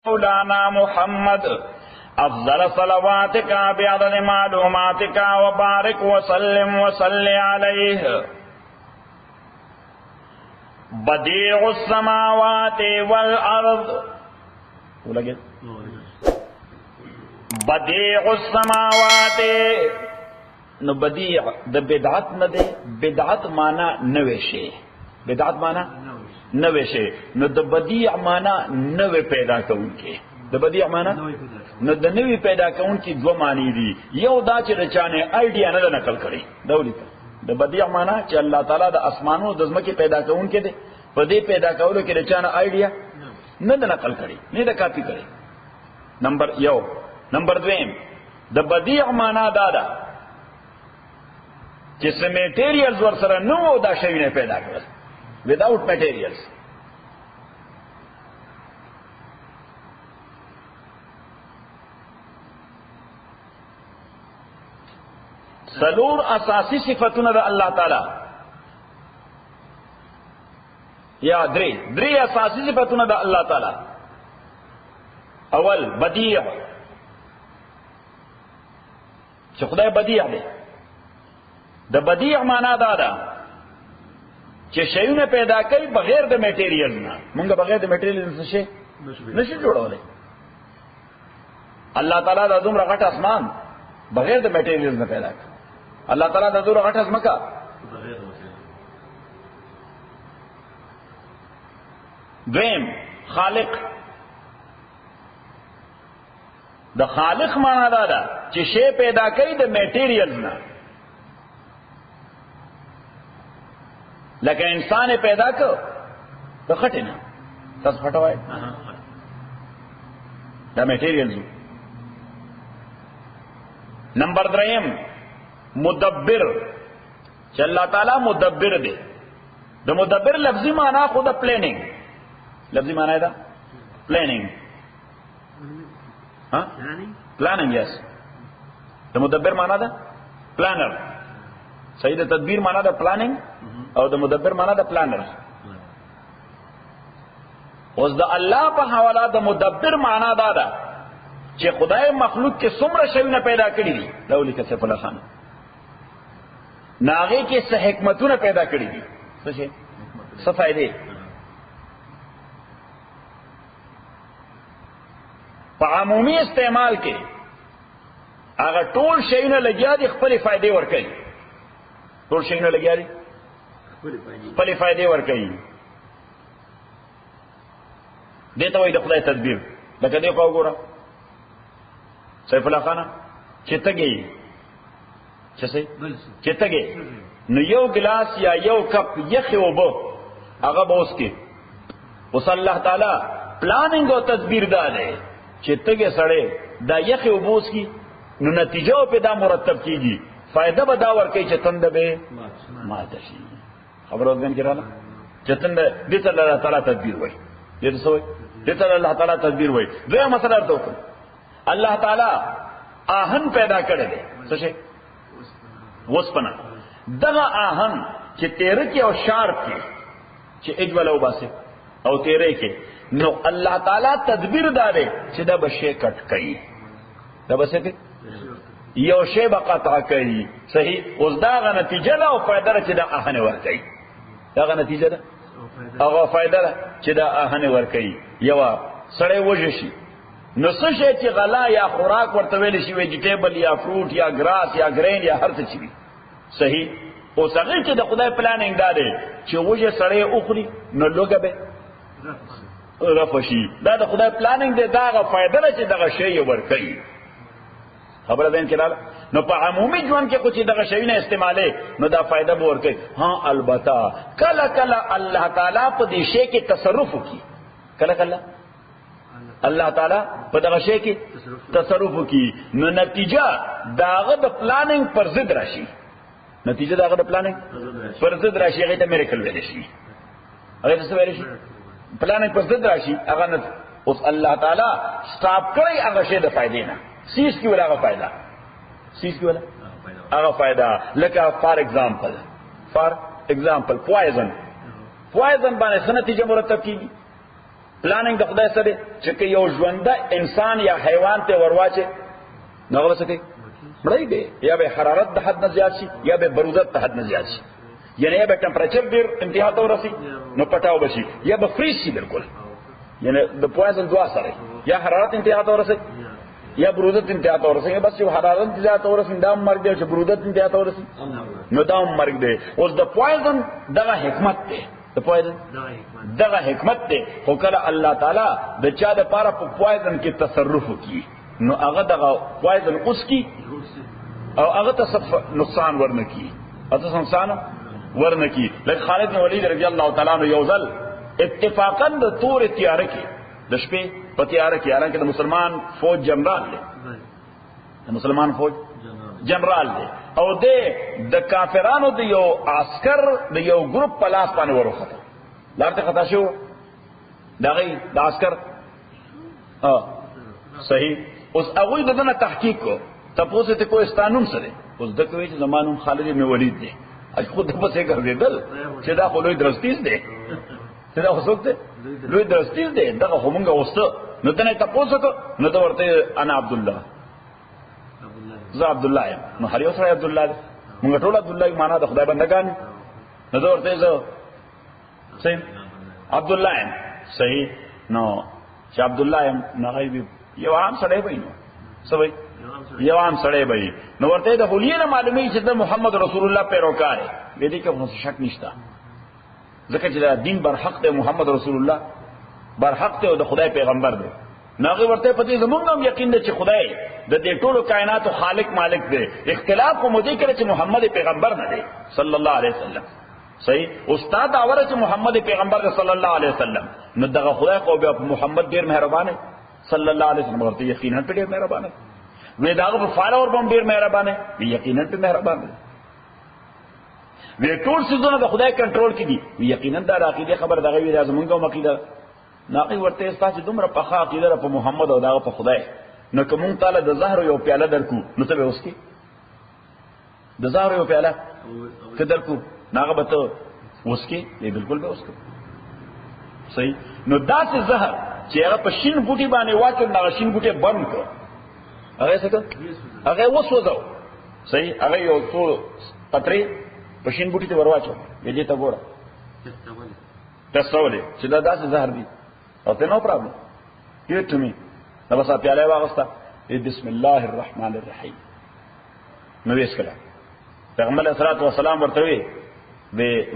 مولانا محمد افضل صلواتك بعدد معلوماتك وبارك وسلم وصل عليه بديع السماوات والارض بديع السماوات. نو بدیع د بدعت نه دی، بدعت معنا نوې شی، بدعت معنا نوې شی. نو د بدیع معنا نوې پیدا کوونکی، د بدیع معنا نو د نوې پیدا کوونکی دوه معنی دي. یو دا چې رچانه آیډیا نه نقل کړي، دا ولیکه. د بدیع معنا چې الله تعالی د اسمانونو د ځمکې پیدا کوونکی دی، په دې پیدا کولو کې رچانه آیډیا نه نقل کړي، نه د کاپی کړي. نمبر یو. نمبر دویم، د بدیع معنا دا ده چې سم میټیریلز ورسره نو دا شی نه پیدا کړل، without materials. سلور اساسی صفاتونه د الله تعالی، یا درې اساسی صفاتونه د الله تعالی. اول بدیع، چې خدای بدیع دی. د بدیع معنا دا ده چې شیونه پیدا کوي بغیر د میټیریل نه. مونږ بغیر د میټیریل څه شي نشي جوړولای. الله تعالی د دومره غټ اسمان بغیر د میټیریل نه پیدا کړ. الله تعالی د دومره غټ ځمکه دویم خالق. د خالق معنا دا ده چې شی پیدا کوي د میټیریل نه. لکه انسان پیدا کړ د خټې نه، تاسو خټه وایي دا میټیریل. نمبر دریم مدبر، چې الله تعالی مدبر دی. د مدبر لفظي معنا خو د پلانینګ، لفظي معنا دا پلانینګ. ها پلانینګ، یس. د مدبر معنا دا پلانر. صحیح. د تدبیر معنا دا پلانینګ او د مدبر معنا د پلانر. اوس د الله په حواله د مدبر معنا دا ده چې خدای مخلوق کې څومره شیونه پیدا کړی دي. لولی کسه په لخانه ناغه کې څه حکمتونه پیدا کړی دي، څه شي، څه فائدې. په عمومي استعمال کې هغه ټول شیونه لګیا دي خپل فائدې ورکړي. ټول شیونه لګیا دي خپل فائدې ورکړي. دې ته وایي د خدای تدبیر. لکه دې خو وګوره سیف الله خان چې تګي چې تګي نو یو ګلاس یا یو کپ یخ اوبه هغه به اوس کې اوس الله تعالی پلانینګ او تدبیر داله چې تګي سړې دا یخ اوبه اوس کې نو نتیجه په دا مرتب کیږي. فائدہ به دا ورکړي چې تند به ماته شي. خبرو ځین کړه چې تند دې ته الله تعالی تدبیر وایي. دې څه وایي؟ دې ته الله تعالی تدبیر وایي. دوی مسله ته وکړه الله تعالی آهن پیدا کړی دی. څه شي؟ وسپنه. دغه آهن چې تیره کې او شارپ کې چې اجول او باسه او تیره کې، نو الله تعالی تدبیر داره چې دا بشه کټ کوي، دا بشه کې یو شی به قطع کوي. صحیح. اوس داغه نتیجه ده او فائدہ ده چې دا آهن ورکوي. داغه نتیجه ده هغه فائدہ ده چې دا آهن ورکوي. یو سړی وږي شي نو څه شي چې غلا یا خوراک ورته ویل شي، ویجیټیبل یا فروټ یا ګراس یا ګرین یا هر څه چي. صحیح. اوس هغه چې د خدای پلانینګ دا دی چې وږي سړی اخري نو لوګه به رفشي. دا د خدای پلانینګ دی. داغه فائدہ ده چې دغه شی ورکوي. خبره ده کړه. نو په عمومي ژوند کې کوم چې دغه شیونه استعماله نو دا فائدہ به ورکوي. ها البته کله کله الله تعالی په دې شی کې تصرف کوي، کله کله الله تعالی په دغه شی کې تصرف کوي. نو نتیجه داغه د پلانینګ پر ضد راشي. نتیجه داغه د پلانینګ پر ضد راشي. هغه ته میریکل ویل شي. هغه څه ویل شي؟ پلانینګ پر ضد راشي. هغه اوس الله تعالی سٹاپ کړی هغه شی د فائدې نه. سیس کی ولا هغه فائدہ، سیس کی ولا هغه فائدہ. لکه فار ایگزامپل پوائزن باندې څه نتیجه مرتب کیږي؟ پلاننګ د خدای سره چې یو ژونده انسان یا حیوان ته ورواچه نو هغه څه کوي مړی دی یا به حرارت د حد نه زیات شي یا به برودت د حد نه زیات شي یعنی یا به ټمپریچر ډیر انتها ته ورسي نو پټاو بشي یا به فریز شي بالکل یعنی د پوایزن دوا سره یا حرارت انتها ته ورسي یا برودت انتها ته ورسي بس یو حرارت انتها ته ورسي دا مرګ دی چې برودت انتها ته ورسي نو دا مرګ دی اوس د پوایزن دغه حکمت دی د پوایزن دغه حکمت دی خو کله الله تعالی د چا د پاره په پوایزن کې تصرف کوي نو هغه دغه پوایزن اوس کی او هغه ته نقصان ورنکي اته نقصان ورنکي لکه خالد بن ولید رضی الله تعالی عنہ یو ځل اتفاقا د تور تیار کې د شپې په تیار کې حالانکه د مسلمان فوج جنرال دی د مسلمان فوج جنرال دی او د کافرانو د یو عسكر د یو ګروپ په لاس باندې ورخته لارته خطا شو دغه د عسكر صحیح اوس هغه دغه تحقیق کو تاسو ته کوئی ستانوم سره اوس د کوي چې زمانوم خالد بن ولید دی اج خود په څه ګرځیدل چې دا خو لوی درستیز دی چې دا خو څه لوی درستیز دی دا خو مونږه وسته نو ته تاسو کو نو ته ورته انا عبد الله زه عبد الله نو هر یو سره عبد الله مونږ ټول عبد الله معنا د خدای بندگان نو ته ورته زه صحیح عبد الله صحیح نو چې عبد الله نه غیبی یو عام سره وای نو سوي یو عام سره وای نو ورته د هلیه معلومی چې د محمد رسول الله پیروکار دی دې کې هیڅ شک نشته ځکه چې دا دین برحق دی محمد رسول الله برحق دی او د خدای پیغمبر دی ناغه ورته پتی زمونږ هم یقین دی چې خدای د دې ټولو کائنات خالق مالک دی اختلاف کو مودي کړي چې محمد پیغمبر نه دی صلی الله علیه وسلم صحیح استاد اوره چې محمد پیغمبر دی صلی الله علیه وسلم نو دغه خدای خو به محمد ډیر مهربان دی صلی الله علیه وسلم ورته یقینا ډیر مهربان دی نو داغه په فالوور باندې ډیر مهربان دی یقینا ډیر مهربان دی وی ټول سيزونه د خدای کنټرول کې دي یقینا دا عقیده خبر دغه وی زمونږه عقیده ناقي ورته ستاسو دومره په عقیده په محمد او دغه په خدای نو کوم تعالی د زهر یو پیاله درکو نو ته اوس کې د زهر یو پیاله کې درکو ناغه به ته اوس کې بالکل به اوس کې صحیح نو داسې زهر چې هغه په شین بوټي باندې واچو نو شین بوټي بند کړ هغه څه هغه وسوځو صحیح هغه یو څو پتري په شین بوټي ته ورواچو دې ته ګوره تاسو چې دا داسې زهر دي او ته نو پرابلم give it to me نو بس پیاله واغستا بسم الله الرحمن الرحیم نو ویس کړه پیغمبر علیہ الصلوۃ والسلام ورته وی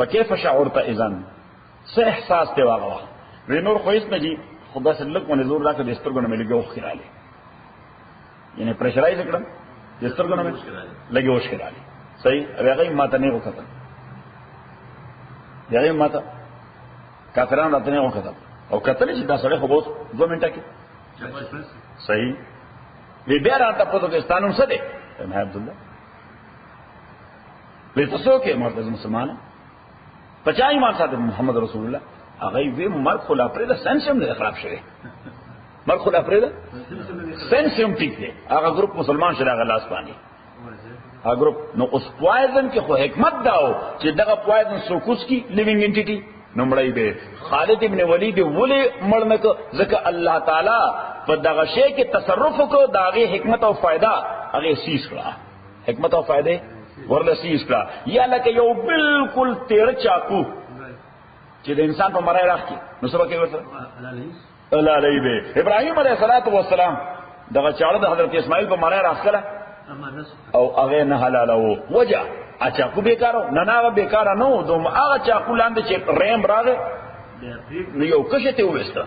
وکيف شعورت اذن څه احساس ته واغوا وی نور خو هیڅ نه دي خدا سلک باندې زور راکړه د سترګو نه ملګو خیراله یعنی پرشرایز کړه د سترګو نه لګو خیراله صحیح هغه ماته نه وکړه هغه ماته کافرانو راته نه وکړه او کتل چې دا سره خو بوت 2 منټه کې صحیح وی بیا راته په پاکستانوم څه دی نه عبد الله وی تاسو کې مرتضی مسلمان 50 ایمان ساتي محمد رسول الله هغه وی مرګ خلا پرې د سنسم نه خراب شوی مرګ خلا پرې د سنسم ټیک دی هغه ګروپ مسلمان شره غلاس باندې هغه ګروپ نو اوس پوایزن کې خو حکمت داو چې دغه پوایزن سوکوس کی لیوینګ انټیټی نمړی به خالد ابن ولید ولې مړنک ځکه الله تعالی په دغه شی کې تصرف کو داغه حکمت او فائدہ هغه سیس کړه حکمت او فائدې ورله سیس کړه یا لکه یو بالکل تیر چاقو چې د انسان په مرای راخي نو سبا کې ورته الله علیه به ابراهیم علیه السلام دغه چاړه د حضرت اسماعیل په مرای راخله او هغه نه حلال وو وجه اچھا کو بیکارو نه بیکار نه دوم هغه چاقو لاندې چې ریم راغی نو یو کښه ته وسته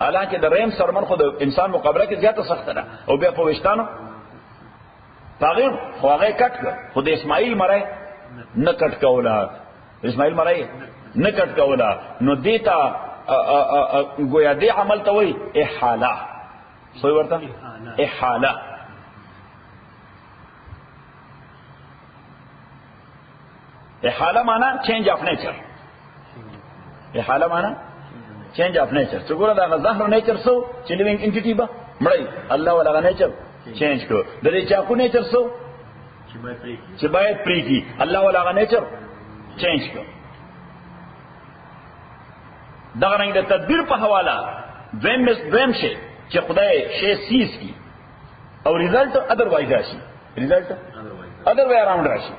حالانکه د ریم سرمن خو د انسان مقابله کې زیاته سخت ده او بیا په وشتانو تاغیر خو هغه کټ کړ خو د اسماعیل مرای نه کټ کولا اسماعیل مرای نه کټ کولا نو دیتا گویا دی عمل ته وای احاله سوی ورته احاله احاله معنا چینج اف نیچر احاله معنا چینج اف نیچر څنګه دا ظاهر نیچر سو چې لیوینګ انټیټی با مړی الله ولا نیچر چینج کړ د دې چاکو نیچر سو چې باید پری کی الله ولا نیچر چینج کړ دا غننګ د تدبیر په حواله دویم شی چې خدای شی سیز کی او ریزلټ ادروایز راشي، ریزلټ ادروایز اراوند راشي.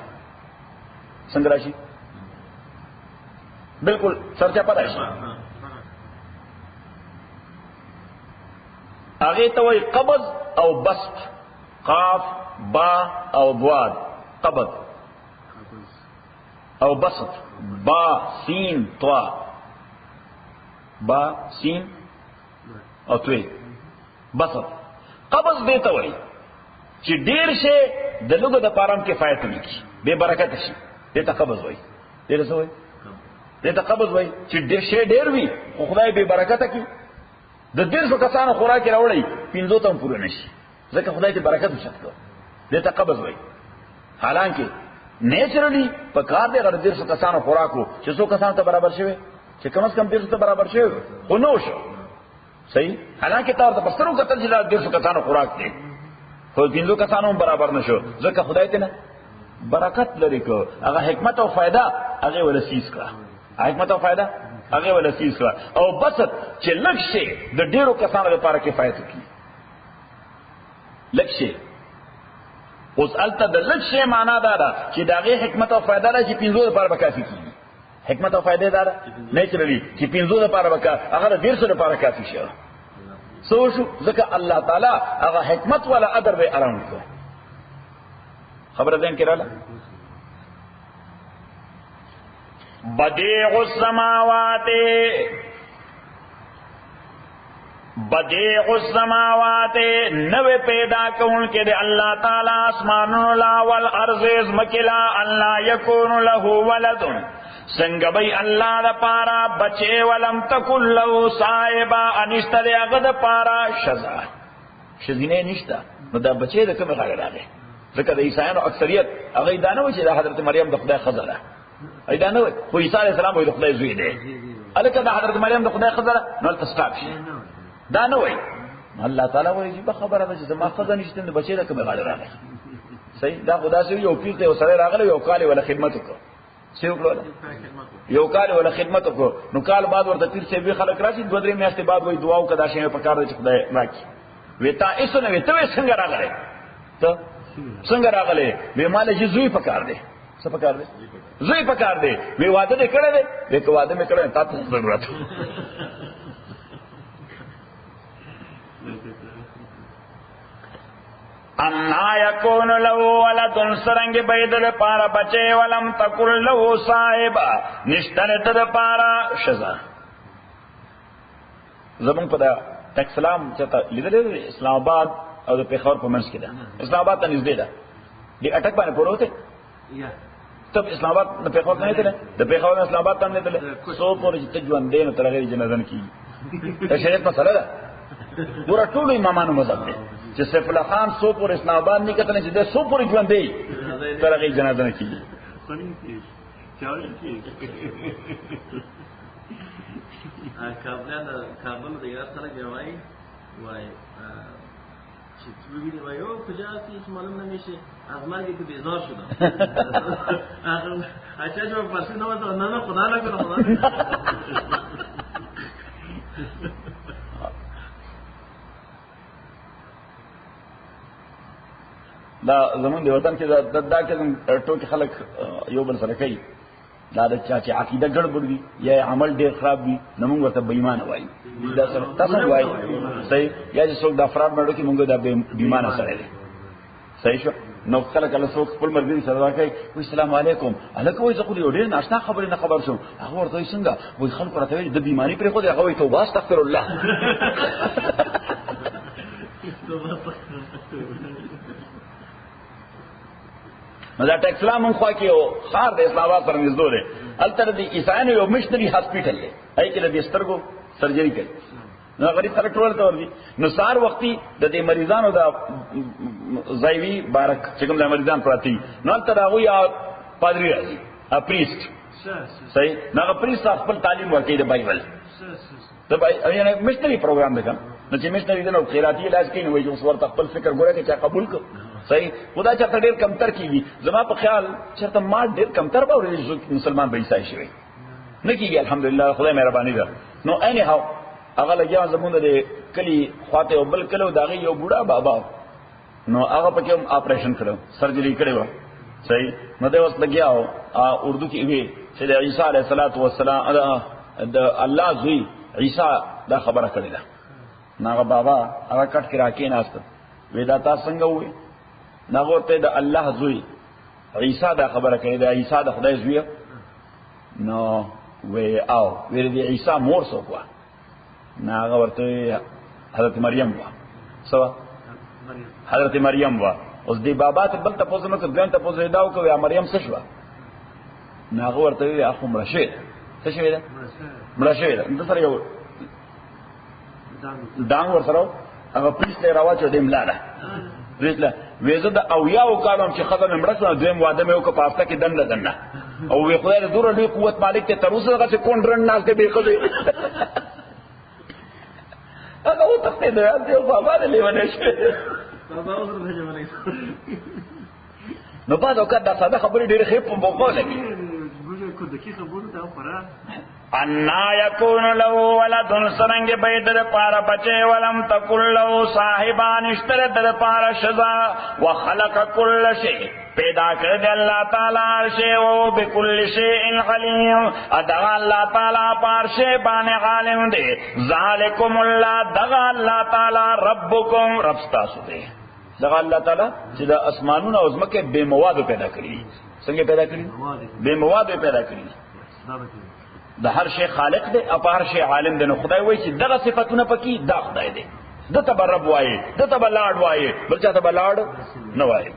څنګه راشي؟ بالکل سرچپه راشي. هغه ته وایي قبض او بسط، قاف با او ضاد، قبض او بسط، با سین طا، با سین او توی بسط. قبض دیتا وایي چې ډیر شي د لوګو د پارم کفایت نه کی، بے برکت شي، دیتا قبض وایي. ډیر څه وایي؟ دیتا قبض وایي چې ډیر شي ډیر وي خو خدای بے برکت کی. د 150 کسانو خوراک راوړی 50 ته پوره نشي ځکه خدای ته برکت وشکړو. دیتا قبض وایي. حالانکه نیچرلی په کار دی غره 150 کسانو خوراکو چې 100 کسانو ته برابر شوی، چې کم از کم 150 ته برابر شوی خو نو شو. صحیح. حالانکه تاسو ته پسترو کتل چې 150 کسانو خوراک دی خو 50 کسانو برابر نشو ځکه خدای ته نه برکت لري کو. هغه حکمت او فائدہ هغه ولسیس کړه، حکمت او فائدہ هغه ولسیس کړه. او بسط چې لکشه د ډیرو کسانو لپاره کفایت کوي، لکشه. اوس الته د لکشه معنا دا ده چې داغه حکمت او فائدہ لري چې 50 لپاره به کافي کیږي. حکمت او فائدہ دا ده نیچرلی چې 50 لپاره به هغه 150 لپاره کافي شي. سو شو ځکه الله تعالی هغه حکمت ولا ادر به اراوند کړ. خبره دین کړه. بدیع السماوات، بدیع السماوات نوے پیدا کون کے دے اللہ تعالی اسمان لا والارض مکلا اللہ یکون له ولد. سنگ بھئی اللہ دا پارا بچے ولم تکن له صاحبہ انشتہ دے اغد پارا شزا، شزینے نشتہ نو دا بچے دا کم غیر آگے. ذکر دا عیسائیان و اکثریت اغی دانوی چی دا حضرت مریم دا خدا خزر ای دانوی خو عیسیٰ علیہ السلام وی دا خدا زوی دے الکہ دا حضرت مریم دا خدا خزر نو التسقاب شی دانوی. اللہ تعالیٰ وی جی بخبر دا چیزا ما خزر نشتن دا بچے دا کم غیر آگے. صحیح. دا خدا سے یو پیل تے و سرے راغلے یو کالی والا خدمتو کو سیو کلو یو کال ولا خدمتو کو نو کال بعد ورته پیر سے بھی خلق راشي 2-3 میاشتې بعد وای دعاو کدا شي په کار دې خدای راکی وتا ایسو نه وته څنګه راغله ته څنګه راغله به مال جی زوی په کار دې څه په کار دې زوی په کار دې وی واده دې کړه دې وک واده مې کړه تاسو ضرورت انا یکون له ولد سرنگ بیدل پارا بچے ولم تکل له صاحبہ نشتن تد پارا شزا. زمون په دا تکسلام چتا لیدل اسلام آباد او د پیښور په منځ کې ده. اسلام آباد ته نږدې ده. دې اٹک باندې پروته تب اسلام آباد د پیښور نه ته د پیښور اسلام آباد ته نه ته سو پورې چې ژوند دین تر غیر جنازه نه کی. دا شریعت مسله ده. ګور ټول امامانو مذهب ده چې سیف الله خان سو پور اسلام آباد نه کتل چې د سو پور ژوند دی تر هغه جنازه نه کیږي. کابل د یو سره جوای وای چې توګی دی وایو کجاتی چې معلوم نه نشي از مرګ ته بیزار شدم. هغه اچھا جو پرسه نو ته نه خدا نه کړه خدا دا زمون دی وطن کې دا کې ټوکی خلک یو بل سره کوي دا د چا چې عقیده ګډوډ وي یا عمل ډیر خراب وي نو موږ ورته بېایمانه وایو. دا سره تاسو وایي صحیح یا چې څوک دا افراد مړو کې موږ دا بېایمانه سره دی. صحیح شو. نو کله کله څوک خپل مرګري سره راکوي وایي السلام علیکم هلکه وایي زه خو یو ډېر ناشنا خبرې نه خبر شوم. هغه ورته وایي څنګه وایي خلکو راته وایي د بېایماني پرېښودې هغه وایي توبه استغفر الله. نو دا ټکسلام هم خوا کې یو ښار د اسلام آباد سره نږدې دی. هلته د عیسایانو یو مشنري هاسپیټل دی هغې کې د دې سترګو سرجري کوي. نو غریب سره ټول ته ورځي نو سهار وختي د دې مریضانو د ځایوي بارک چې کوم د مریضان پراته وي نو هلته د هغوی پادري راځي پریسټ. صحیح. نو هغه پریسټ خپل تعلیم ورکوي د بایبل یعنی مشنري پروګرام دی. نو چې مشنري دی نو خیراتي علاج کوي نو وایي چې اوس ورته خپل فکر ګوره که چا قبول کړ. صحیح. خدا چرته ډېر کمتر کیږي. زما په خیال چرته ما ډېر کمتر به مسلمان به عیسائی شوی نه کیږي. الحمدلله خدای مهرباني ده. نو اینی هاو هغه لګیا زمونږ د کلی خواته او بل کلو داغه یو بوډا بابا نو هغه پکې هم اپریشن کړو سرجری کړو صحیح نو دا اوس لګیاو اردو کې وی چې د عیسی علیه السلام د الله زوی عیسی دا خبره کړې ده ناغه بابا هغه کټ کې راکې ناست ودا تاسو څنګه وې ناغه ته د الله زوی عیسی دا خبره کړې ده عیسی د خدای زوی نو وی او وی د عیسی مور سو کو ناغه ورته حضرت مریم وا سوا حضرت مریم وا اوس دی بابا ته بل تاسو نو ځان ته پوزې داو کوي مریم څه شو ناغه ورته وی اخو مرشه څه شوی ده مرشه ده انت سره یو دانګ ور سره هغه پلیس له راوچو دیم لاله ویله وېزه د او یاو کالم چې خدای مړسنه دویم واده مې وکړ پاسته کې دنه دنه او وی خدای د دوره لوی قوت مالک ته تر اوسه هغه کون رن ناز ته به خدای هغه و ته ته دی بابا دې لیونه شي بابا اوس راځي ولې نو په دا کده ساده خبرې ډېر خې په بوقو لګي انا یکون له ولد سرنگ بیدر پار بچے ولم تکل له صاحبان اشتر در پار شزا وخلق کل شیء پیدا کر دے اللہ تعالی شیء و بكل شیء علیم ادغا اللہ تعالی پار شیء بان عالم دے ذالکم اللہ دغا اللہ تعالی ربکم رب تاسو دے دغه الله تعالی چې د اسمانونو او زمکه بے مواد پیدا کړی څنګه پیدا کړی بے مواد پیدا کړی د هر شی خالق دی او هر شی عالم دی نو خدای وایي چې دغه صفاتونه پکې دا خدای دی د ته رب وایي د ته لاړ وایي بل چا ته لاړ نه وایي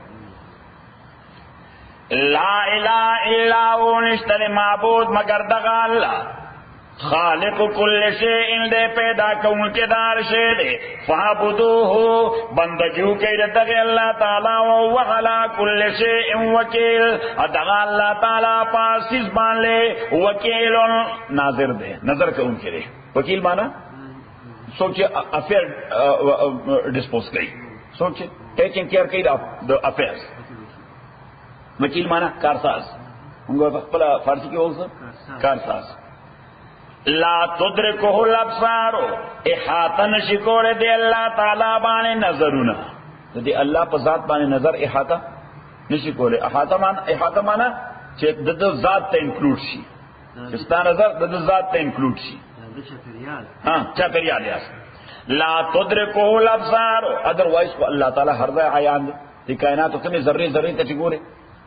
لا اله الا هو نشتر معبود مگر دغه الله خالق کل شیء دے پیدا کون کے دار شے دے فعبدوه بندگیو کئی دغه اللہ تعالی و علی کل شیء وکیل ادغه اللہ تعالی پاسیز بان لے وکیل ناظر دے نظر کون کے دے وکیل مانا سوچے افیئر ڈسپوز کئی سوچے ٹیکنگ کیئر کئی دا افیئرز وکیل مانا کارساز ان کو پہلا فارسی کی بول سر کارساز لا تدرکه الابصار احاطہ نشکول دے اللہ تعالی بانے نظرنا دے اللہ پر ذات بانے نظر احاطہ نشکول احاطہ مانا چې د ذات ته انکلوډ شي چې ستا نظر د ذات ته انکلوډ شي ها چاپیریال یاس لا تدرکه الابصار ادروائز کو اللہ تعالی ہر ځای عیان دي کائنات کومه ذره ذره ته ګوره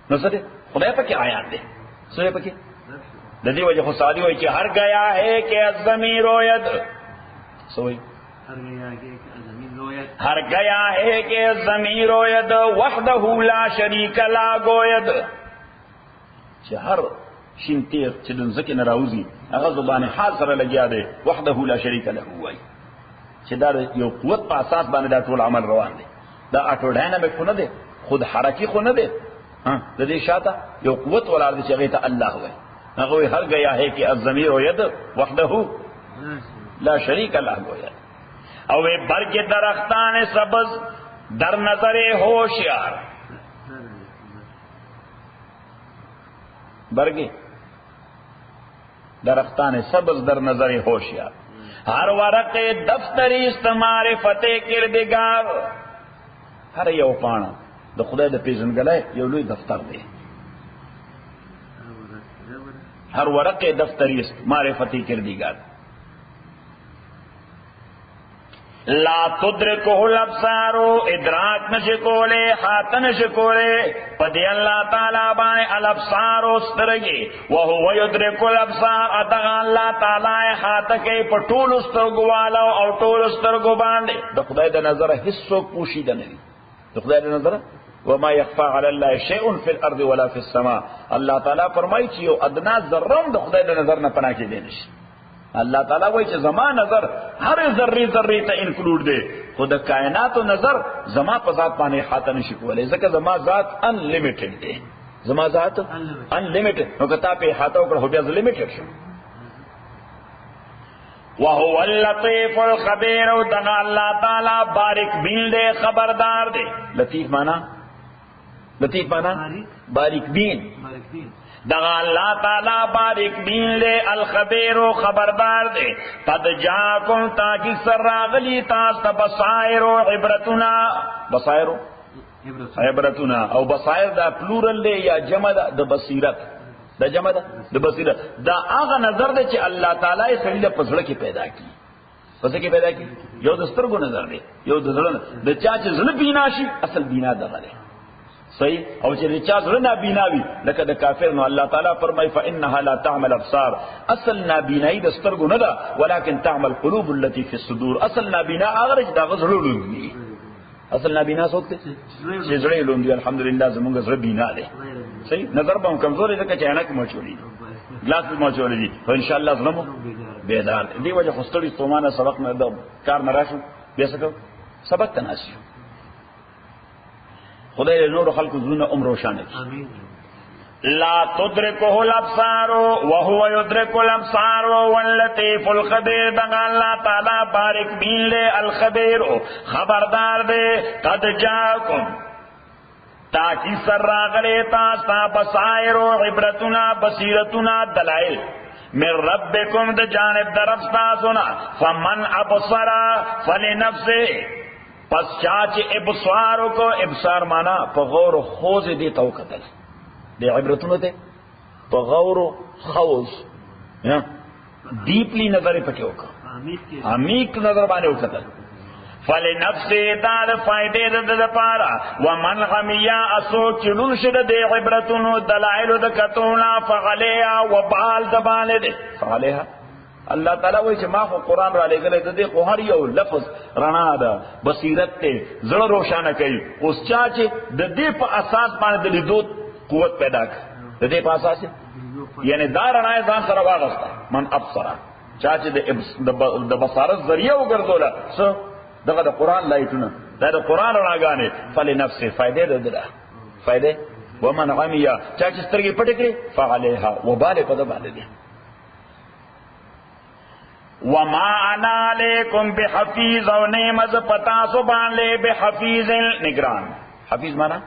نو څه دي خدای پکې عیان دي څه پکې ددی وجہ خصادی ہوئی کہ ہر گیا ہے کہ الضمیر روید سوئی ہر گیا ہے کہ الضمیر روید وحدہ لا شریک لا گوید چې هر شین تیر چې د ځکه ناراوزی هغه زبان حال سره لګیا دی وحدہ لا شریک له وای چې دا یو قوت په اساس باندې دا ټول عمل روان دی دا اټو ډاینامیک خو نه دی خود حرکی خو نه دی ها د دې شاته یو قوت ولر دی چې هغه ته الله وای هغه هر گیا ہے کہ الضمیر ید وحدہ لا شریک له گویا او برگ درختان سبز در نظر ہوشیار برگ درختان سبز در نظر ہوشیار ہر ورق دفتری استمار فتح کردگار ہر یو پانا د خدای د پیژنګلای یو لوی دفتر دی ہر ورق دفتری معرفتی کردگار لا تدرکه الابصار ادراک نشکولے حات نشکولے پدی اللہ تعالی بانے الابصار استرگی وهو يدرك الابصار ادغا اللہ تعالی حات کے پټول استرگو والا او ټول استرگو باندې د خدای د نظر حصو پوشیدہ نه د خدای د نظر وما يخفى على الله شيء في الارض ولا في السماء اللہ تعالی فرمایي چې یو ادنا ذره د خدای د نظر نه پناه کې دی نشي اللہ تعالی وایي چې زما نظر هر ذره ذره ته انکلوډ دی خود کائنات او نظر زما په ذات باندې احاطه نشي کولای ځکه زما ذات ان لیمیټډ دی زما ذات ان لیمیټډ نو کته په احاطه وکړو بیا لیمیټډ شو وهو اللطیف الخبیر او دغه اللہ تعالی بارک بین دے خبردار دے لطیف مانا باریک بین دغا اللہ تعالی بارک بین لے الخبیر و خبردار دے قد جاکم تاکی سر راغلی تاستا بصائر و عبرتنا بصائر عبرتنا او بصائر دا پلورل دے یا جمع دا بصیرت دا جمع دا بصیرت دا آغا نظر دے چی اللہ تعالی سڑی دا پزڑ کی پیدا کی پزڑ کی پیدا کی یو دسترگو نظر دے یو دسترگو دا چاچ زل بینا شی اصل بینا دا غلے صحیح او چې چا زړه نابینا وي لکه د کافر نو الله تعالی فرمای فانها لا تعمل ابصار اصل نابینایی د سترګو نه ده ولکن تعمل قلوب التي في الصدور اصل نابینا هغه چې دا زړه لوندي اصل نابینا څوک دی چې زړه لوندي الحمدلله زمونږ زړه بینا دی صحیح نظر به کمزور دی که چانک موچولی ګلاس به موچولی دي او ان شاء الله زمو بیدار دی وجه خستړي تومانه سبق نه د کار نه راشو بیا څه سبق تناسي خدای نور خلق زونه عمر روشن کی لا تدركه الابصار وهو يدرك الابصار واللطيف الخبير دغا اللہ تعالی بارک بین لے الخبیر خبردار دے قد جاءكم تاکی سر راغلے تاستا بصائر و عبرتنا بصیرتنا دلائل من ربکم د جانب درفتا سنا فمن ابصر فلنفسه پس چاچ ابصارو کو ابصار مانا پا غور و خوز دی تو قتل دی عبرتونو تے پا غور و خوز ڈیپلی نظر پکیو کا عمیق نظر بانے قتل فلنفس دار فائدے دد پارا ومن غمیا اسو چلون شد دی عبرتونو دلائل دکتونا فغلیا وبال دبانے دے فغلیا اللہ تعالیٰ وہی چھے ما خو قرآن را لے گلے دے خو ہر یو لفظ رنا دا بصیرت تے زڑ روشانہ کئی اس چاچے دے پا اساس بانے دلی دو قوت پیدا کر دے پا اساس یعنی دا رنائے زان سر واغستا من ابصرا چاچے دا بصارت ذریعہ اگردولا سو دا قرآن لائٹونا دا قرآن رنا گانے فلی نفس فائدے دا فائدے ومن غمیہ چاچے سترگی پٹکرے فعلیہا وبالے پا دا بالے دے وما انا علیکم بحفیظ و نعمت پتا سبحان لے بحفیظ نگران حفیظ مانا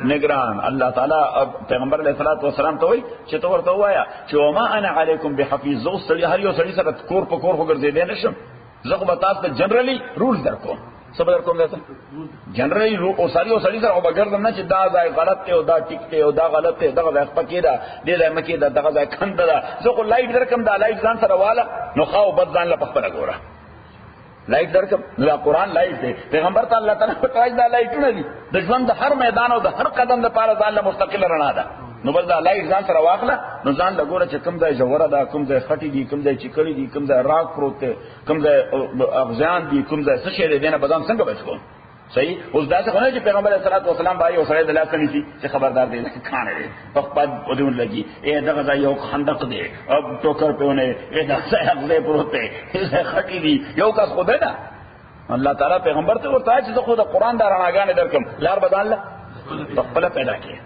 نگران اللہ تعالیٰ پیغمبر علیہ السلام تو ہوئی چطور تو ہوا چھ وما انا علیکم بحفیظ زو سڑی ہر یو سڑی سر کور پا کور ہوگر زیدے نشم زخو بتاس تا جنرلی رول در کو سب در کون دیتا جنرلی او سڑی سر او بگردم نا چھ دا زائی غلط تے او دا ٹک تے او دا غلط تے دا غزائی پکی دا دے دا مکی دا دا غزائی کھند دا زخو لائٹ در کم دا لائٹ زان سر والا نو خواو بد زان لپخ پر گورا لائٹ در کم نو دا قرآن لائٹ دے پیغمبر تا اللہ تعالیٰ پتراج دا لائٹو نا دی دجوان دا ہر میدان او دا ہر قدم دا پارا زان لمستقل رنا دا نو بل دا لائٹ ځان سره واخله نو ځان لګوره چې کوم ځای جوړه ده کوم ځای خټي دي کوم ځای چکړي دي کوم ځای راک پروت دی کوم ځای اغزیان دي کوم ځای څه شی دی دینه بدن څنګه بچو صحیح اوس دا څه نه چې پیغمبر صلی الله علیه وسلم باندې او سره د لاس کني چې خبردار دی نه کانه دی په پد ودون لګي اے دغه ځای یو خندق دی او ټوکر پهونه اے دا ځای هغه پروت دی خټي دي یو کس خدای دا الله تعالی پیغمبر ته ورته چې خو د قران دا رڼاګانې درکم لار بدل له خپل پیدا کړي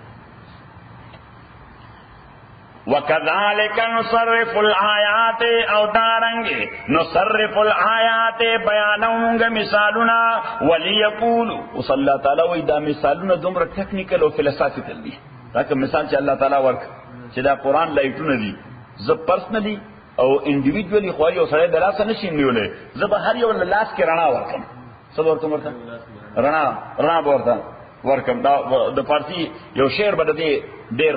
وَكَذَلِكَ نُصَرِّفُ الْآيَاتِ او دارنگے نصرف الآیات بیانونگ مثالنا وَلِيَقُولُ اس اللہ تعالیٰ وی دا مثالنا دمرا ٹیکنیکل و فلسافیکل دی تاکہ مثال چا اللہ تعالیٰ ورک چا دا قرآن لائٹون دی زب پرسنلی او انڈیویجولی خواهی او سرائی دلاسا نشین نیولے زب ہر یو لاس کے رنا ورکم سب ورکم ورکم رنا بورتا ورکم دا فارسی یو شعر بدا دی دیر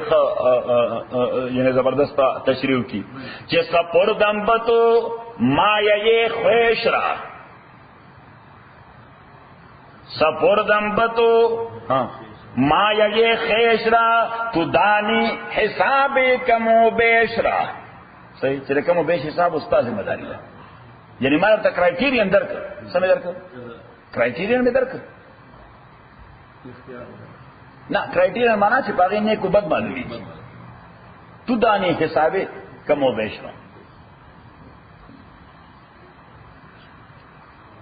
یعنی زبردست تشریح کی چه سپردم بتو مایه خویش را سپردم بتو مایه خیش را تو دانی حساب کم و بیش را صحیح چلے کم و بیش حساب استاد ذمہ داری ہے یعنی مالا تا کرائیٹیرین درک سمجھ درک کرائیٹیرین میں درک نہ کرائیٹیرین مانا چھپاگی نے کو بد معلومی تو دانی حساب کم و بیش را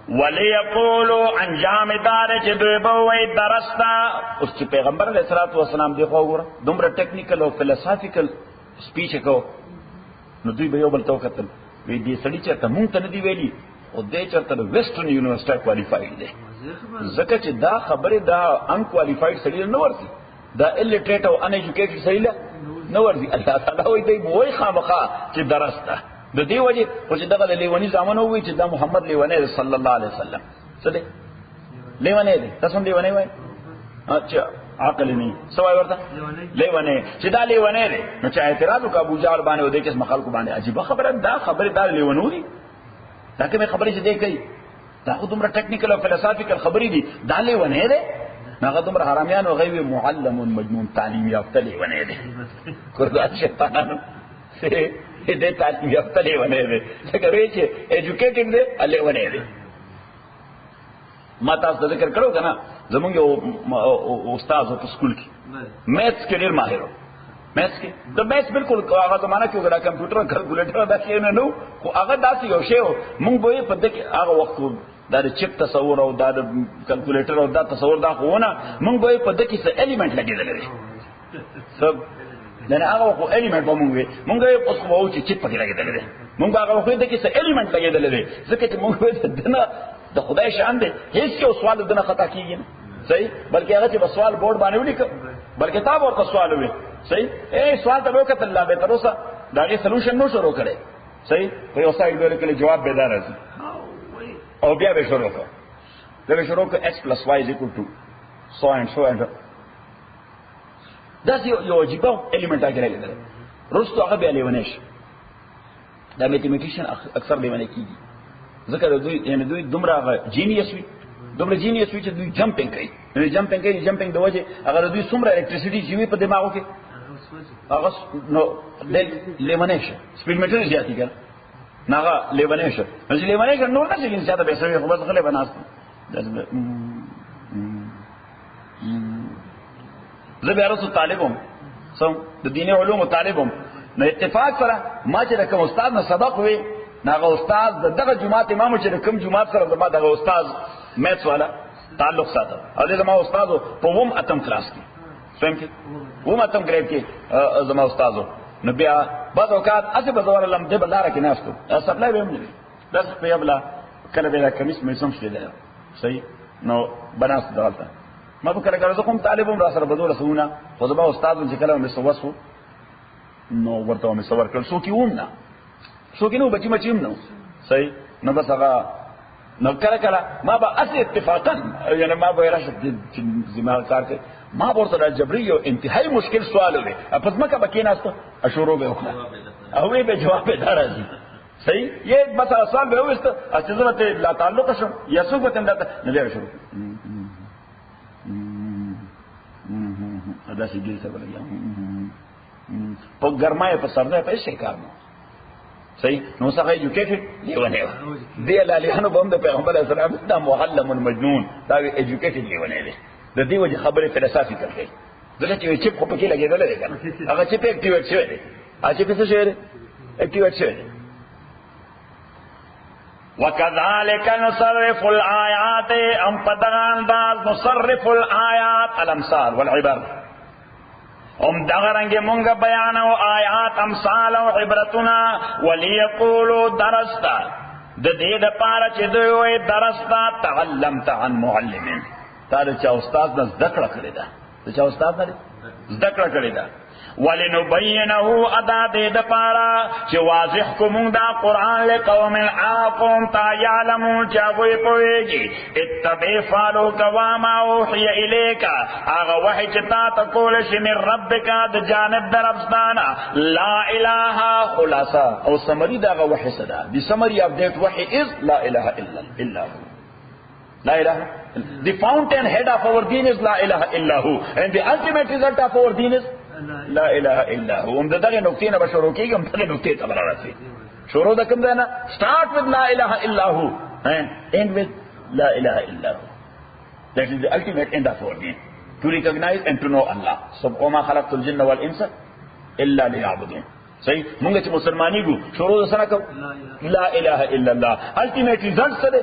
وَلِيَقُولُ انجام دار چھ دویبوئی درستا اس چھ پیغمبر علیہ السلام دیکھو گورا دمرا ٹیکنیکل و فلسافیکل سپیچ کو نو دوی به یو بل تو کتل وی دې سړي چرته مونږ ته ندی ویلي او دې چرته ویسټرن یونیورسيټي کوالیفاید دی ځکه چې دا خبره دا ان کوالیفاید سړي نه ورسي دا الیټریټ او ان ایجوکیټډ سړي نو ورځي الله تعالی وایي دی وای خامخا چې درسته د دې وجه او چې دغه لیونی زامن وي چې دا محمد لیونی صلی الله علیه وسلم څه دی لیونی دی تاسو لیونی وای اچھا عقل نه سوای ورته لیونی چې دا لیونی دی نو چې اعتراض وکړ ابو جهل باندې او د کس مخالکو باندې عجیب خبره دا خبره دا لیونو دي دا کومه خبره چې دی کوي دا خو دومره ټیکنیکل او فلسافیکل خبرې دي دا لیونی دی هغه دومره حرامیان او غیوی معلم مجنون تعلیم یافته لیونی دی قرآن شیطانانو دې تعلیم یافته لیونی دی څنګه وایي چې ایجوکیټډ دی لیونی دی ما تاسو ذکر کړو کنه زمونږ یو استاد په سکول کې میتھس کې ډېر ماهر و میتھس کې د میتھس بالکل هغه زمانہ کې وګړه کمپیوټر کیلکولیټر دا کې نه نو خو هغه داسې یو شی و مونږ به په دې کې هغه وخت دا د چپ تصور او دا د کیلکولیټر او دا تصور دا خونه مونږ به په دې کې څه الیمنٹ لګیدل دي سب دا هغه خو الیمنٹ به مونږ اوس خو وو چې چپ پکې لګیدل دي مونږ هغه خو دې کې څه الیمنٹ لګیدل دي ځکه چې مونږ دنه د خدای شان دی هیڅ یو سوال دنه خطا کیږي نه صحیح بلکې هغه چې سوال بورډ باندې ولیک بلکې کتاب ورته سوال وي صحیح سوال ته وکړه الله به تر اوسه دا غي سولوشن نو شروع کړي صحیح په یو سایډ باندې کله جواب به دار راځي او بیا به شروع کړه دا به شروع کړه x + y = so and so and دا یو عجیب الیمنٹ راګرل دي رستو هغه به لیونیش دا میتھمیټیشن اکثر لیونه کیږي ذکر دوی یعنی دوی دومره جینیس وي دومره جینیس وي چې دوی جمپینګ کوي جمپینګ د وجه هغه دوی څومره الکتریسيټي جیوي په دماغو کې هغه نو لیمنیش سپیډ میټر زیاتی کړ ناغه لیمنیش چې لیمنیش نور نه چې زیاته به سوي خو بس غلې بناست زه بیا رسو طالبم سم د دیني علوم طالبم نو اتفاق سره ما چې کوم استاد نه سبق وي ناغه استاد دغه جماعت امام چې کوم جماعت سره زما دغه استاد میتھس والا تعلق ساته او دغه ما استاد په ووم اتم کلاس کې څنګه کې ووم اتم ګریډ کې زما استاد نو بیا بعض اوقات اسه په زوال لم دې بلاره کې ناشته سپلای به نه بس په یبلا کله به کمیس مې سم شې ده صحیح نو بناس دالته ما په کله کله کوم طالبوم را سره بدول سونه خو زما استاد چې کله مې سوسو نو ورته مې سوار کړ سو کې ووم نه سو کې نو بچی مچیم نو صحیح نو بس هغه نو کله کله ما به اس اتفاقا یعنی ما به راشد دماغ کار کوي ما ورته جبري یو انتهایی مشکل سوال وي پس مکه بکیناست اشورو به وکړه او به جواب به راځي صحیح یہ مثلا سوال به وست اجازه لا تعلق شو یسوع ته اندته نه لري شروع ادا سي ګل څه ولګیا په ګرمای په سرده په شي کار نو صحیح نو څنګه ایجوکیټډ لیونه دی لالیانو باندې پیغمبر اسلام دا معلم مجنون دا ایجوکیټډ لیونه دی د دې وجه خبره فلسفي کوي دغه چې چپ خو پکې لګیدل دی کنه هغه چې په اکټیویټ شوی دی هغه چې څه شوی دی اکټیویټ شوی دی وكذلك نصرف الآيات ام پدغان باز نصرف الآيات الامثال والعبر ام دغرنگ مونږ بیان او آیات امثال او عبرتنا وليقولوا درستا د دې د پاره چې دوی وې درستا تعلمت عن معلم تا د چا استاد نه ذکر کړی دا د چا استاد نه ذکر کړی دا ولنبينه ادا دې د پاره چې واضح کوم دا قران له قوم العاقم تا يعلمون چې هغه پوهیږي اتبع فالو کواما اوحي اليك هغه وحي چې تا ته کول شي من ربک د جانب درفستانه لا اله خلاصا او سمری دا وحي صدا دي سمری اپډیټ وحي از لا اله الا هو لا اله the fountain head of our deen is la ilaha illa hu and the ultimate result of our deen is لا اله الا هو هم دغه نقطې نه بشورو کېږي هم دغه نقطې ته راځي شروع د کوم ځای نه start with لا اله الا هو and end with لا اله الا هو that is the ultimate end of our deen to recognize and to know Allah وما خلقت الجن والانس الا ليعبدون صحیح موږ چې مسلمانۍ ګو شروع سره کوم لا اله الا الله ultimate result سره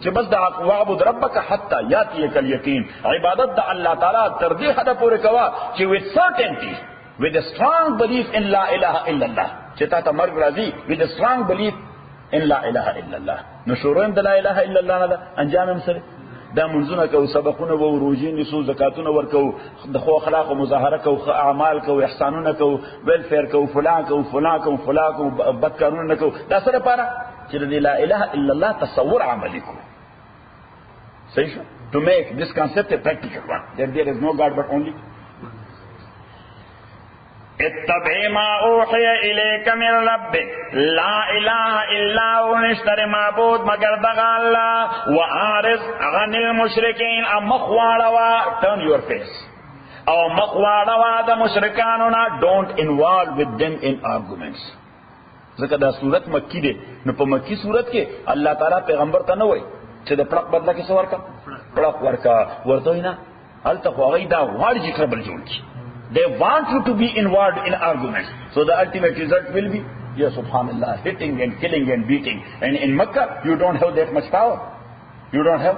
چې بس دا واعبد ربک حتا یاتیک الیقین عبادت د الله تعالی تر دې حد پورې کوا چې with certainty with a strong belief in لا اله الا الله چې تا ته مرګ راځي with a strong belief in لا اله الا الله نو شروع د لا اله الا الله نه انجام هم سره دا منځونه کو سبقونه وو روزي نسو زکاتونه ورکو د خو اخلاق او مظاهره کو اعمال کو احسانونه کو ویلفیر کو فلان کو فلان کو فلان کو بد کارونه کو دا سره پاره چې لا اله الا الله تصور عملی کو صحیح شو to make this concept a practical one that there is no God but only اتبع ما اوحی الیک من ربک لا الہ الا هو نشتر معبود مگر دغا اللہ وعارض عن المشرکین او مخواڑوا turn your face او مخواڑوا دا مشرکانونا don't involve with them in arguments ذکر دا صورت مکی دے نو پا مکی صورت کے اللہ تعالیٰ پیغمبر تا نوئی چه دا پڑک بدلا کسا ورکا پڑک ورکا ورطوئی نا حال تا خواغی دا غاڑی جی کربل جوڑ کی They want you to be involved in arguments. So the ultimate result will be, yeah, subhanallah, hitting and killing and beating. And in Makkah, you don't have that much power. You don't have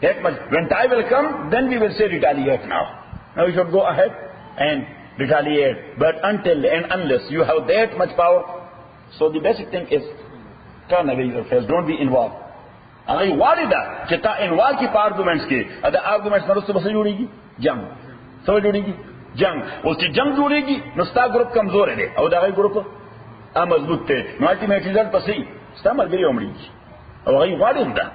that much. When time will come, then we will say retaliate now. Now you should go ahead and retaliate. But until and unless you have that much power, so the basic thing is, turn away your face, don't be involved. اگر والدہ چتا انوال کی arguments کے ادا arguments مرد سے بس جوڑے گی جنگ سمجھ جوڑے گی جنگ اس کی جنگ جوڑے گی نستا گروپ کمزور ہے اور دا غي گروپ مضبوط ته نو الټیمیټ ریزلټ پسې ستا مرګري ومړي او غي غواړي دا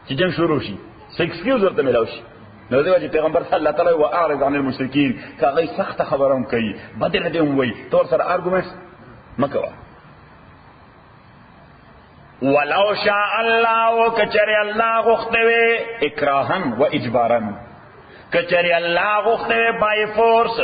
چې جنگ شروع شي سکسکیوز ورته ملاو شي نو دی چې پیغمبر صلی الله تعالی و اعرض عن المشرکین کا غي سخت خبرهم کوي بدل دې وای تور سره ارګومنټس مکوا ولو شاء الله کچری الله غختوي اکراهن و اجبارن کچری الله غختوي بای فورس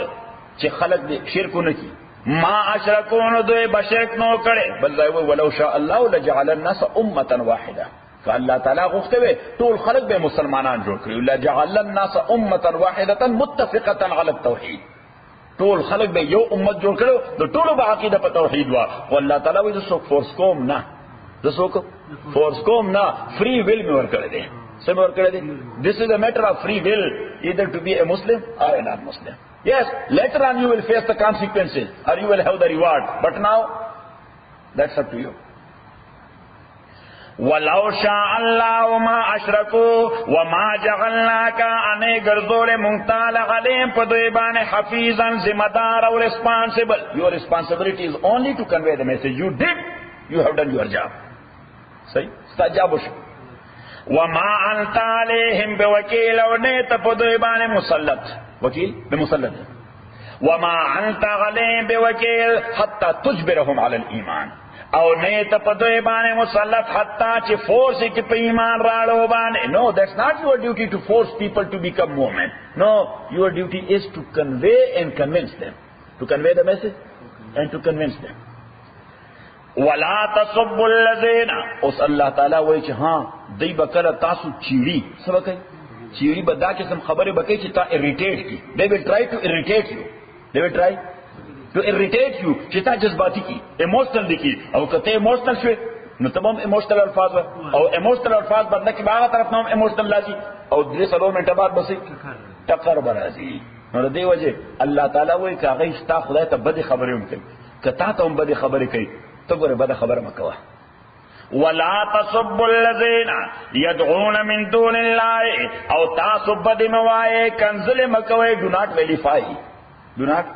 چې خلق دې شرک نه کی ما اشرکون دوی بشرک نو کړي بل ځای ولو شاء الله لجعل الناس امه واحده فالله تعالی غختوي ټول خلق به مسلمانان جوړ کړي لجعل الناس امه واحده متفقه على التوحید ټول خلق به یو امت جوړ کړو د ټولو په عقیده په توحید وا والله تعالی وې د سو فورس کوم نه دسوک فورس کوم نا free will میں ورکڑ دے سب ورکڑ دے this is a matter of free will either to be a Muslim or a non-Muslim yes later on you will face the consequences or you will have the reward but now that's up to you ولو شاء الله ما اشركوا وما جعلناك ان غرذول منتال عليهم پدویبان حفیظا ذمہ دار اور responsible your responsibility is only to convey the message you have done your job صحیح استجابوا وما انت عليهم بوكيل ونيت پدویبان مسلط وکیل بمسلط وما انت عليهم بوكيل حتى تجبرهم على الايمان او نیت پدویبان مسلط حتى چه فورس کی په ایمان راړو باندې no that's not your duty to force people to become mu'min no your duty is to convey and convince them to convey the message and to convince them ولا تصبوا الذين اس اللہ تعالی وای چې ها دی بکله تاسو چیړي سبا کوي چیړي بدا قسم خبره بکې چې تا اریټیټ کی they will try to irritate you they will try to irritate you چې تا جذباتي کی ایموشنل دي کی او کته ایموشنل شوي نو تمام ایموشنل الفاظ او ایموشنل الفاظ باندې کې باغه طرف نوم ایموشنل لازم او درې سلو منټه بعد بسې ټکر برازي نو دې وجه الله تعالی وای کاغه استا خدای ته بده خبره هم کوي کته ته هم بده خبره کوي تو گورے بدا خبر مکوا ولا تصبوا الذين يدعون من دون الله او تاسب دموائے کنزل مکوے do not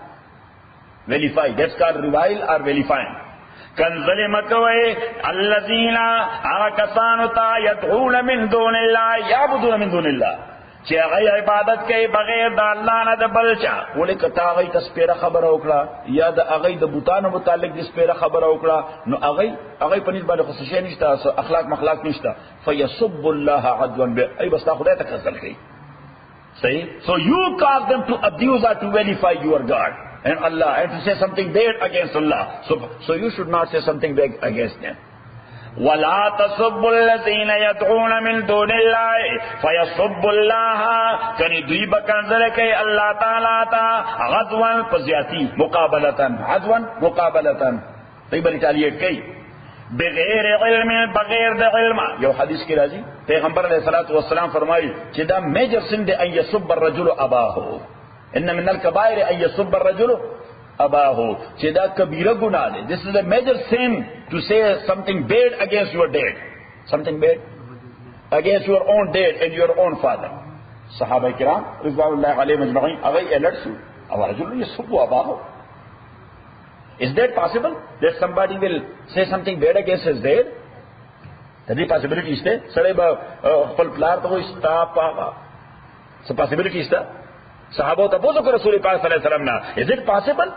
vilify that's called revile or vilifying کنزل مکوے الذين اكسانتا يدعون من دون الله يعبدون من دون الله چې هغه عبادت کوي بغیر د الله نه د بل چا ولې کته هغه تسپیره خبره وکړه یا د هغه د بوتانو متعلق د سپیره خبره وکړه نو هغه په نسبت خو څه نشته اخلاق مخلاق نشته فیسب الله عدوا ای بس خدای ته کسل کوي صحیح so you cause them to abuse or to vilify your God and Allah and to say something bad against Allah so you should not say something bad against them ولا تصبوا الذين يدعون من دون الله فيسبوا الله کني دوی بکنزل کوي الله تعالی تا غضوا فزياتي مقابله عدوا مقابله دوی بل تعالیت کوي بغیر علم بغیر د علم یو حدیث کې راځي پیغمبر علیه الصلاۃ والسلام فرمایي چې دا میجر سن دی ان يسب الرجل اباه ان من الكبائر ان يسب الرجل اباہو چې دا کبیره ګناه ده this is a major sin to say something bad against your dad something bad against your own dad and your own father. Sahaba kiram rizwanullahi alayhim ajma'in agay alert su awarajul yasubbu abahu. Is that possible that somebody will say something bad against his dad? That is possibility is there. Sare ba khapal plar to ista paga. So possibility is there. Sahaba taposo ko Rasul Pak sallallahu alaihi wasallam na, is it possible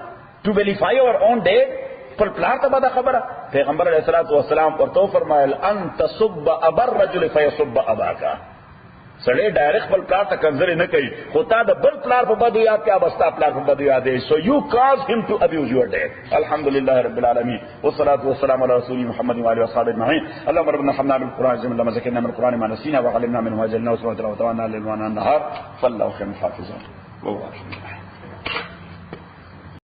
to vilify our own dad? पर प्लार तो बड़ा खबर है पैगंबर अलैहिस्सलातु वस्सलाम पर तो फरमाया अन तसुब अबर रजुल फयसुब अबाका सड़े डायरेक्ट पर प्लार तक कंजरी न कही होता द बल प्लार पर बदु याद क्या बस्ता प्लार पर बदु याद है so you cause him to abuse your dad अल्हम्दुलिल्लाह रब्बिल आलमीन वस्सलातु वस्सलामु अला रसूली मुहम्मद व आलिहि वसहबिहि अजमईन अल्लाहुम्मा रब्बना हमना बिल कुरान ज़िम लमा ज़करना मिन कुरान मा नसीना व अल्लिमना मिनहु व जल्लना व तवन्ना लिल वन नहार फल्लाहु खैरुल हाफिज़ व